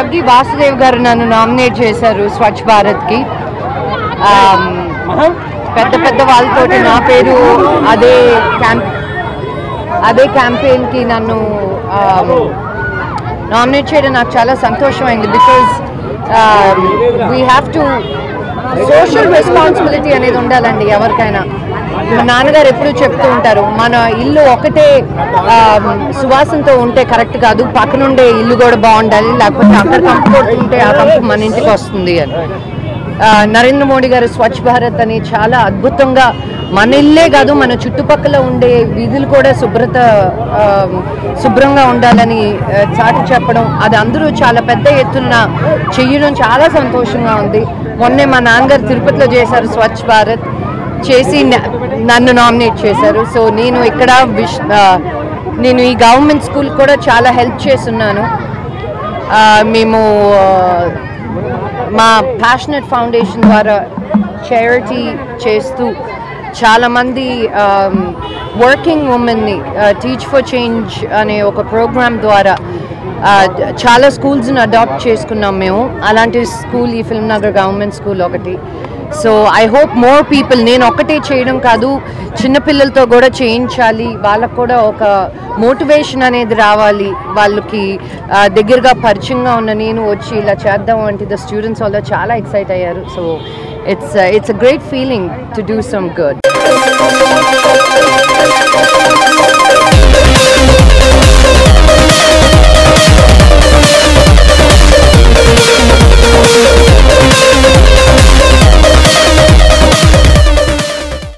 జగ్గి వాసుదేవ్ గారు నన్ను నామినేట్ చేశారు స్వచ్ఛ భారత్కి. పెద్ద పెద్ద వాళ్ళతోటి నా పేరు అదే క్యాంపెయిన్కి నన్ను నామినేట్ చేయడం నాకు చాలా సంతోషమైంది. Because we have to social responsibility అనేది ఉండాలండి ఎవరికైనా. మా నాన్నగారు ఎప్పుడూ చెప్తూ ఉంటారు, మన ఇల్లు ఒకటే సువాసనతో ఉంటే కరెక్ట్ కాదు, పక్కనుండే ఇల్లు కూడా బాగుండాలి, లేకపోతే అక్కడ కంపు కొడుతుంటే ఆ కంపు మన ఇంటికి వస్తుంది అని. నరేంద్ర మోడీ గారు స్వచ్ఛ భారత్ అని చాలా అద్భుతంగా మన ఇల్లే కాదు మన చుట్టుపక్కల ఉండే వీధులు కూడా శుభ్రంగా ఉండాలని చాటి చెప్పడం, అది అందరూ చాలా పెద్ద ఎత్తున చెయ్యడం చాలా సంతోషంగా ఉంది. మొన్నే మా నాన్నగారు తిరుపతిలో చేశారు స్వచ్ఛ భారత్, చేసి నన్ను నామినేట్ చేశారు. సో నేను ఇక్కడ నేను ఈ గవర్నమెంట్ స్కూల్ కూడా చాలా హెల్ప్ చేస్తున్నాను. మేము మా ప్యాషనెట్ ఫౌండేషన్ ద్వారా చారిటీ చేస్తూ చాలామంది వర్కింగ్ ఉమెన్ని టీచ్ ఫర్ చేంజ్ అనే ఒక ప్రోగ్రామ్ ద్వారా చాలా స్కూల్స్ని అడాప్ట్ చేసుకున్నాం మేము. అలాంటి స్కూల్ ఈ ఫిల్మ్ నగర్ గవర్నమెంట్ స్కూల్ ఒకటి. So I hope more people, నేను ఒక్కటే చేయడం కాదు, చిన్నపిల్లలతో కూడా చేయించాలి, వాళ్ళకు కూడా ఒక మోటివేషన్ అనేది రావాలి, వాళ్ళకి దగ్గరగా పరిచయంగా ఉన్న నేను వచ్చి ఇలా చేద్దాం అంటే ద స్టూడెంట్స్ వాళ్ళు చాలా ఎక్సైట్ అయ్యారు. So it's a great feeling to do some good.